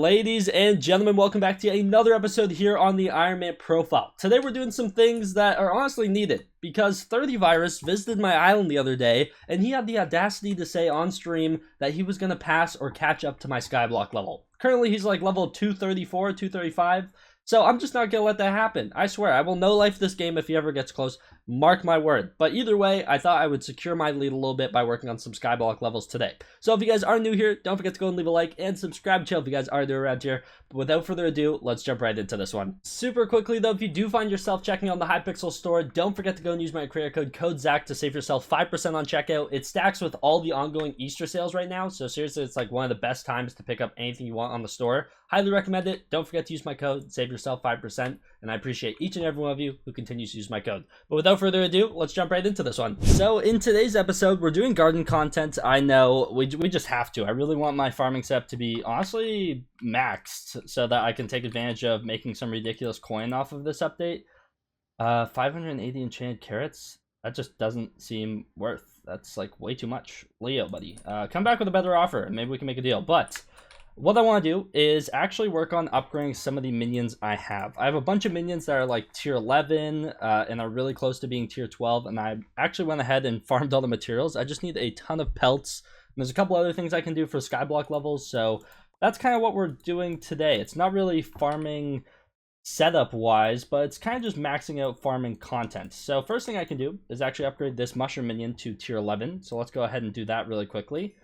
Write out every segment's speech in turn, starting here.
Ladies and gentlemen, welcome back to another episode here on the Iron Man Profile. Today we're doing some things that are honestly needed because 30 Virus visited my island the other day and he had the audacity to say on stream that he was going to pass or catch up to my Skyblock level. Currently he's like level 234, 235. So I'm just not going to let that happen. I swear, I will no-life this game if he ever gets close. Mark my word. But either way, I thought I would secure my lead a little bit by working on some Skyblock levels today. So if you guys are new here, don't forget to go and leave a like and subscribe channel if you guys are new around here. But without further ado, let's jump right into this one. Super quickly though, if you do find yourself checking on the Hypixel store, don't forget to go and use my creator code ZACH to save yourself 5% on checkout. It stacks with all the ongoing Easter sales right now. So seriously, it's like one of the best times to pick up anything you want on the store. Highly recommend it. Don't forget to use my code, save yourself 5%. And I appreciate each and every one of you who continues to use my code. But without further ado, let's jump right into this one. So in today's episode, we're doing garden content. I know we just have to. I really want my farming setup to be honestly maxed so that I can take advantage of making some ridiculous coin off of this update. 580 enchanted carrots. That just doesn't seem worth. That's like way too much. Leo, buddy, come back with a better offer and maybe we can make a deal. But what I want to do is actually work on upgrading some of the minions I have. I have a bunch of minions that are like tier 11 and are really close to being tier 12. And I actually went ahead and farmed all the materials. I just need a ton of pelts. And there's a couple other things I can do for Skyblock levels. So that's kind of what we're doing today. It's not really farming setup wise, but it's kind of just maxing out farming content. So first thing I can do is actually upgrade this mushroom minion to tier 11. So let's go ahead and do that really quickly.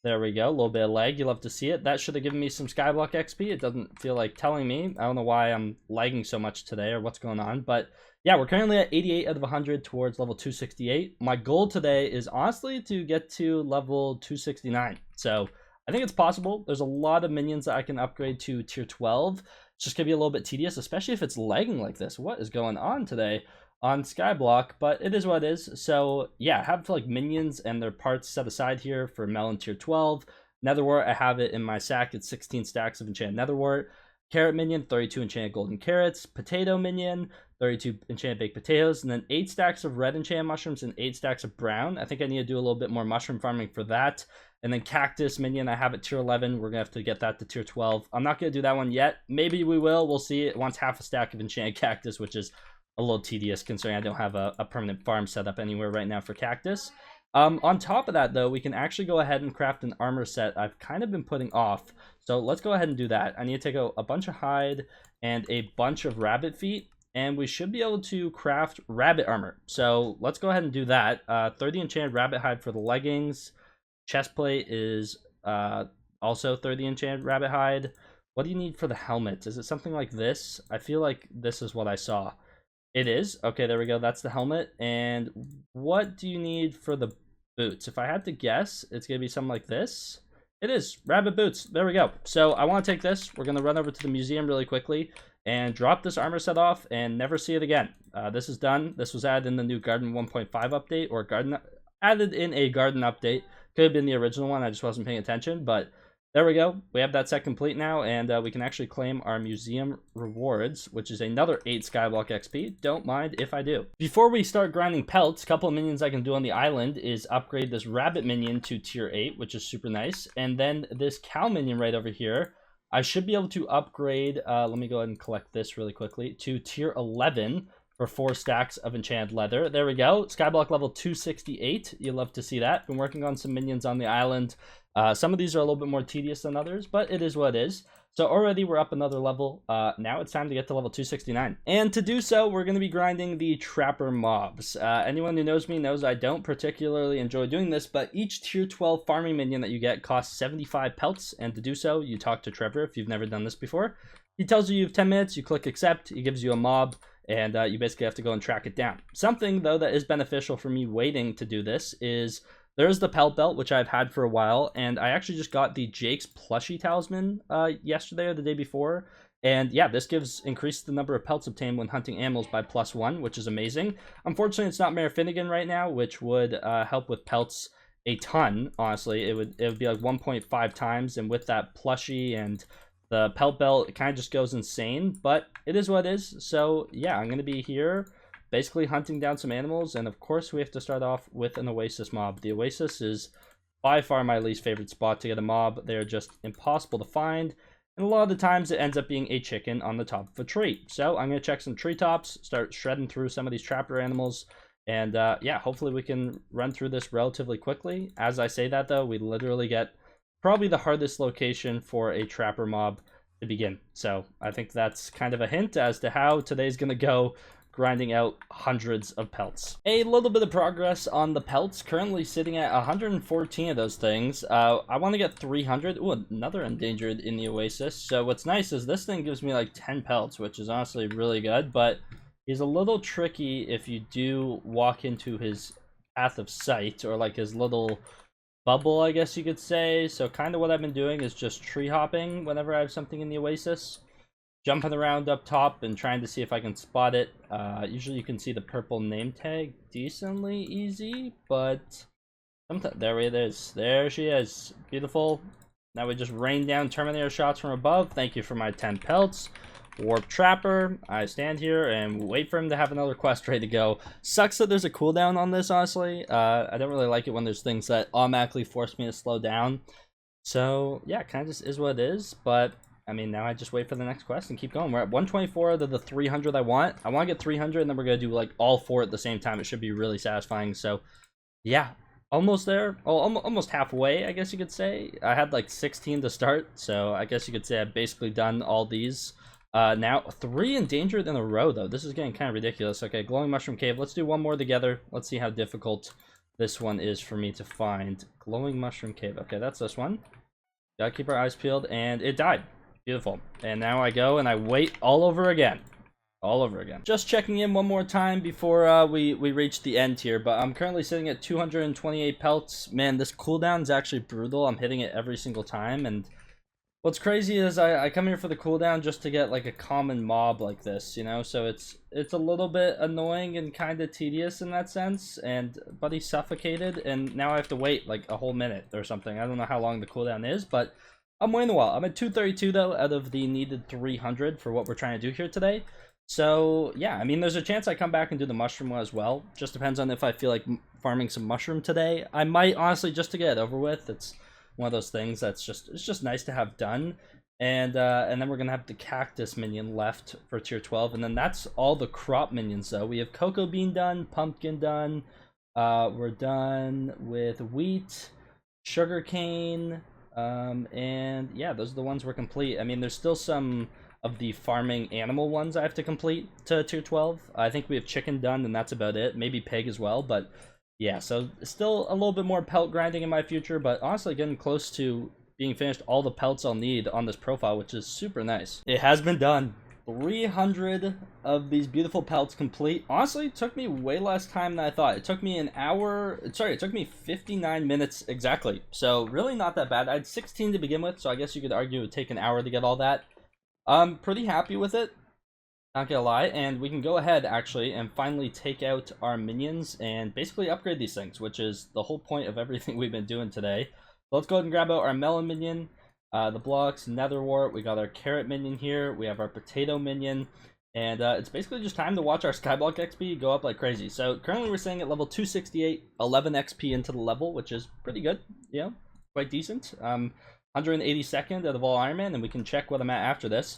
There we go, a little bit of lag, you love to see it. That should have given me some Skyblock XP. It doesn't feel like telling me. I don't know why I'm lagging so much today or what's going on, but yeah, we're currently at 88 out of 100 towards level 268. My goal today is honestly to get to level 269. So I think it's possible. There's a lot of minions that I can upgrade to tier 12. It's just gonna be a little bit tedious, especially if it's lagging like this. What is going on today on Skyblock? But it is what it is. So yeah, I have like minions and their parts set aside here for Melon tier 12. Netherwort, I have it in my sack. It's 16 stacks of enchanted Netherwort. Carrot minion, 32 enchanted golden carrots. Potato minion, 32 enchanted baked potatoes. And then 8 stacks of red enchanted mushrooms and 8 stacks of brown. I think I need to do a little bit more mushroom farming for that. And then cactus minion, I have it tier 11. We're gonna have to get that to tier 12. I'm not gonna do that one yet. Maybe we will, we'll see. It wants half a stack of enchanted cactus, which is a little tedious considering I don't have a permanent farm set up anywhere right now for cactus. On top of that though, we can actually go ahead and craft an armor set I've kind of been putting off. So let's go ahead and do that. I need to take a bunch of hide and a bunch of rabbit feet, and we should be able to craft rabbit armor. So let's go ahead and do that. 30 enchanted rabbit hide for the leggings. Chest plate is also 30 enchanted rabbit hide. What do you need for the helmet? Is it something like this? I feel like this is what I saw. It is. Okay, there we go. That's the helmet. And what do you need for the boots? If I had to guess, it's going to be something like this. It is. Rabbit boots. There we go. So I want to take this. We're going to run over to the museum really quickly and drop this armor set off and never see it again. This is done. This was added in the new Garden 1.5 update, or added in a Garden update. Could have been the original one. I just wasn't paying attention, but there we go. We have that set complete now, and we can actually claim our museum rewards, which is another 8 Skyblock XP. Don't mind if I do. Before we start grinding pelts, a couple of minions I can do on the island is upgrade this rabbit minion to tier 8, which is super nice. And then this cow minion right over here, I should be able to upgrade, let me go ahead and collect this really quickly, to tier 11 for 4 stacks of enchanted leather. There we go. Skyblock level 268. You love to see that. Been working on some minions on the island. Some of these are a little bit more tedious than others, but it is what it is. So already we're up another level. Now it's time to get to level 269. And to do so, we're going to be grinding the Trapper mobs. Anyone who knows me knows I don't particularly enjoy doing this, but each tier 12 farming minion that you get costs 75 pelts. And to do so, you talk to Trevor if you've never done this before. He tells you have 10 minutes, you click accept, he gives you a mob, and you basically have to go and track it down. Something, though, that is beneficial for me waiting to do this is there's the pelt belt, which I've had for a while, and I actually just got the Jake's plushie talisman yesterday or the day before. And yeah, this increased the number of pelts obtained when hunting animals by +1, which is amazing. Unfortunately, it's not Mayor Finnegan right now, which would help with pelts a ton, honestly. It would be like 1.5 times, and with that plushie and the pelt belt, it kind of just goes insane, but it is what it is. So yeah, I'm going to be here basically hunting down some animals, and of course we have to start off with an Oasis mob. The Oasis is by far my least favorite spot to get a mob. They're just impossible to find, And a lot of the times it ends up being a chicken on the top of a tree. So I'm going to check some treetops, start shredding through some of these trapper animals. And yeah, hopefully we can run through this relatively quickly. As I say that though, we literally get probably the hardest location for a trapper mob to begin. So I think that's kind of a hint as to how today's going to go, grinding out hundreds of pelts. A little bit of progress on the pelts, currently sitting at 114 of those things. I want to get 300. Ooh, another endangered in the Oasis. So what's nice is this thing gives me like 10 pelts, which is honestly really good, but he's a little tricky if you do walk into his path of sight, or like his little bubble, I guess you could say. So kind of what I've been doing is just tree hopping whenever I have something in the Oasis, jumping around up top and trying to see if I can spot it. Usually you can see the purple name tag decently easy, but sometimes, there it is. There she is. Beautiful. Now we just rain down Terminator shots from above. Thank you for my 10 pelts. Warp Trapper. I stand here and wait for him to have another quest ready to go. Sucks that there's a cooldown on this, honestly. I don't really like it when there's things that automatically force me to slow down. So yeah, kind of just is what it is, but I mean, now I just wait for the next quest and keep going. We're at 124 out of the 300 I want. I want to get 300, and then we're going to do like all 4 at the same time. It should be really satisfying. So yeah, almost there. Oh, almost halfway, I guess you could say. I had like 16 to start, so I guess you could say I've basically done all these. Now 3 endangered in a row though. This is getting kind of ridiculous. Okay, glowing mushroom cave. Let's do one more together. Let's see how difficult this one is for me to find. Glowing mushroom cave. Okay, that's this one. Gotta keep our eyes peeled, and it died. Beautiful. And now I go and I wait all over again. All over again. Just checking in one more time before we reach the end here, but I'm currently sitting at 228 pelts. Man, this cooldown is actually brutal. I'm hitting it every single time, and what's crazy is I come here for the cooldown just to get like a common mob like this, you know? So it's a little bit annoying and kind of tedious in that sense, and Buddy suffocated, and now I have to wait like a whole minute or something. I don't know how long the cooldown is, but I'm waiting a while. I'm at 232 though, out of the needed 300 for what we're trying to do here today. So yeah, I mean, there's a chance I come back and do the mushroom one as well. Just depends on if I feel like farming some mushroom today. I might, honestly, just to get it over with. It's one of those things that's it's just nice to have done. And then we're gonna have the cactus minion left for tier 12, and then that's all the crop minions though. We have cocoa bean done, pumpkin done, we're done with wheat, sugar cane, and yeah, those are the ones we're complete. I mean, there's still some of the farming animal ones I have to complete to tier 12. I think we have chicken done, and that's about it. Maybe pig as well, but yeah, so still a little bit more pelt grinding in my future, but honestly getting close to being finished all the pelts I'll need on this profile, which is super nice. It has been done. 300 of these beautiful pelts complete. Honestly, it took me way less time than I thought. It took me an hour, sorry, it took me 59 minutes exactly. So really not that bad. I had 16 to begin with, so I guess you could argue it would take an hour to get all that. I'm pretty happy with it, not gonna lie, and we can go ahead actually and finally take out our minions and basically upgrade these things, which is the whole point of everything we've been doing today. So let's go ahead and grab out our melon minion, the blocks, nether wart, we got our carrot minion here, we have our potato minion, and it's basically just time to watch our skyblock XP go up like crazy. So currently we're staying at level 268, 11 XP into the level, which is pretty good, you know, quite decent. 182nd out of all Iron Man, and we can check what I'm at after this.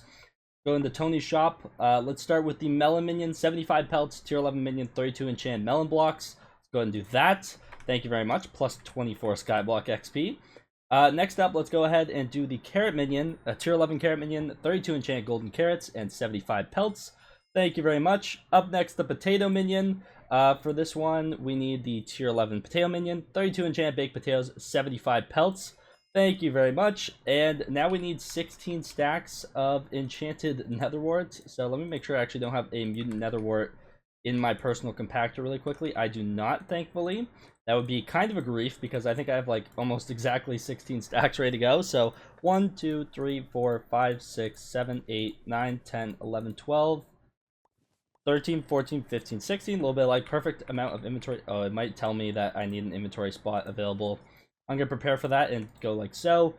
Go into Tony's shop. Let's start with the melon minion, 75 pelts, tier 11 minion, 32 enchant melon blocks. Let's go ahead and do that. Thank you very much, plus 24 skyblock XP. Next up, let's go ahead and do the carrot minion, tier 11 carrot minion, 32 enchant golden carrots, and 75 pelts. Thank you very much. Up next, the potato minion. For this one, we need the tier 11 potato minion, 32 enchant baked potatoes, 75 pelts. Thank you very much. And now we need 16 stacks of enchanted netherwort. So let me make sure I actually don't have a mutant netherwort in my personal compactor really quickly. I do not, thankfully. That would be kind of a grief because I think I have like almost exactly 16 stacks ready to go. So 1, 2, 3, 4, 5, 6, 7, 8, 9, 10, 11, 12, 13, 14, 15, 16. A little bit like perfect amount of inventory. Oh, it might tell me that I need an inventory spot available. I'm going to prepare for that and go like so.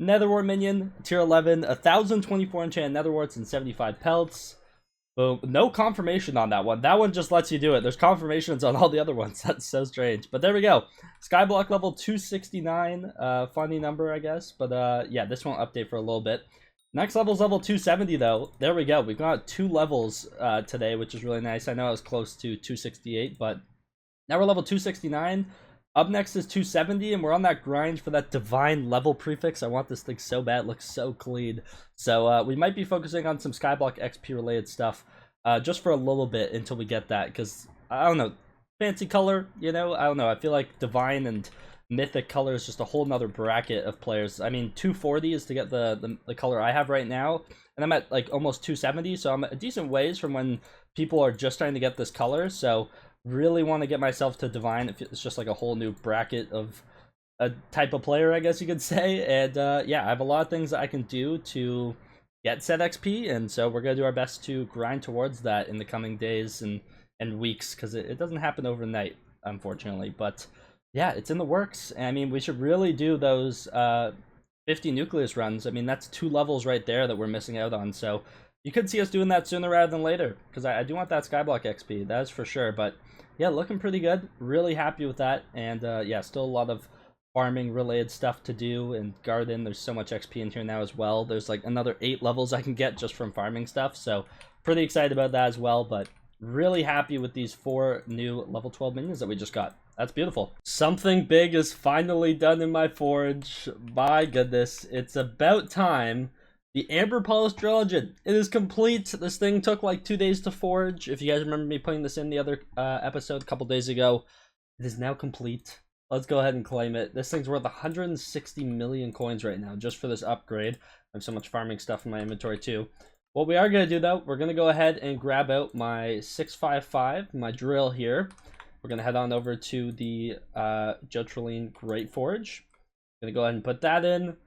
Netherwort minion, tier 11, 1024 enchanted netherworts and 75 pelts. Boom. No confirmation on that one. That one just lets you do it. There's confirmations on all the other ones. That's so strange. But there we go. Skyblock level 269. Funny number, I guess. But yeah, this won't update for a little bit. Next level is level 270 though. There we go. We've got 2 levels today, which is really nice. I know I was close to 268, but now we're level 269. Up next is 270, and we're on that grind for that divine level prefix. I want this thing so bad. It looks so clean. So we might be focusing on some Skyblock XP related stuff just for a little bit until we get that, because I don't know, fancy color, you know, I don't know. I feel like divine and mythic color is just a whole nother bracket of players. I mean, 240 is to get the color I have right now, and I'm at like almost 270, so I'm a decent ways from when people are just trying to get this color. So really want to get myself to divine. It's just like a whole new bracket of a type of player, I guess you could say. And yeah, I have a lot of things that I can do to get set XP, and so we're gonna do our best to grind towards that in the coming days and weeks, because it doesn't happen overnight, unfortunately. But yeah, it's in the works. And I mean, we should really do those 50 nucleus runs. I mean, that's 2 levels right there that we're missing out on. So you could see us doing that sooner rather than later, because I do want that Skyblock XP, that's for sure. But yeah, looking pretty good. Really happy with that. And yeah, still a lot of farming related stuff to do. And Garden, there's so much XP in here now as well. There's like another 8 levels I can get just from farming stuff. So pretty excited about that as well. But really happy with these 4 new level 12 minions that we just got. That's beautiful. Something big is finally done in my forge. My goodness, it's about time. The Amber Polished Drill Engine, it is complete. This thing took like 2 days to forge. If you guys remember me putting this in the other episode a couple days ago, it is now complete. Let's go ahead and claim it. This thing's worth 160 million coins right now just for this upgrade. I have so much farming stuff in my inventory too. What we are going to do though, we're going to go ahead and grab out my 655, my drill here. We're going to head on over to the Jotralene Great Forge. Going to go ahead and put that in.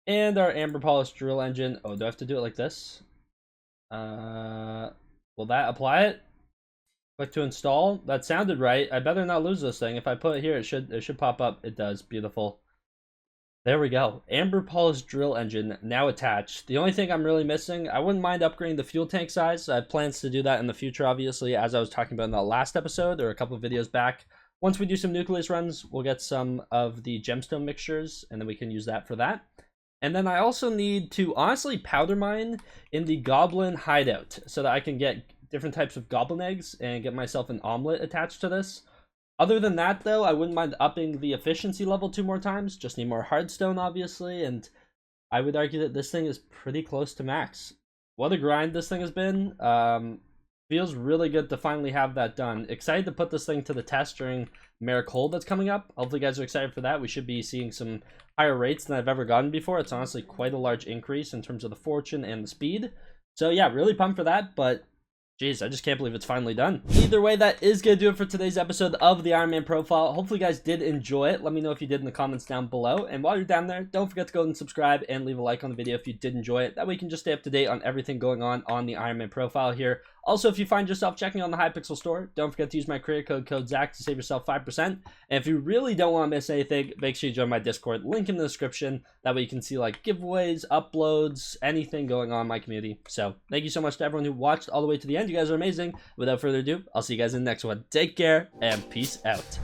And our Amber Polished Drill Engine. Oh, do I have to do it like this? Will that apply it? Click to install. That sounded right. I better not lose this thing. If I put it here, it should pop up. It does. Beautiful. There we go. Amber Polished Drill Engine now attached. The only thing I'm really missing, I wouldn't mind upgrading the fuel tank size. I have plans to do that in the future, obviously, as I was talking about in the last episode or a couple of videos back. Once we do some nucleus runs, we'll get some of the gemstone mixtures, and then we can use that for that. And then I also need to honestly powder mine in the goblin hideout so that I can get different types of goblin eggs and get myself an omelet attached to this. Other than that, though, I wouldn't mind upping the efficiency level 2 more times. Just need more hardstone, obviously, and I would argue that this thing is pretty close to max. What a grind this thing has been. Feels really good to finally have that done. Excited to put this thing to the test during Merrick Hold that's coming up. Hopefully you guys are excited for that. We should be seeing some higher rates than I've ever gotten before. It's honestly quite a large increase in terms of the fortune and the speed. So yeah, really pumped for that, but jeez, I just can't believe it's finally done. Either way, that is going to do it for today's episode of the Iron Man Profile. Hopefully you guys did enjoy it. Let me know if you did in the comments down below. And while you're down there, don't forget to go and subscribe and leave a like on the video if you did enjoy it. That way you can just stay up to date on everything going on the Iron Man Profile here. Also, if you find yourself checking on the Hypixel store, don't forget to use my creator code ZACH to save yourself 5%. And if you really don't want to miss anything, make sure you join my Discord. Link in the description. That way you can see like giveaways, uploads, anything going on in my community. So thank you so much to everyone who watched all the way to the end. You guys are amazing. Without further ado, I'll see you guys in the next one. Take care and peace out.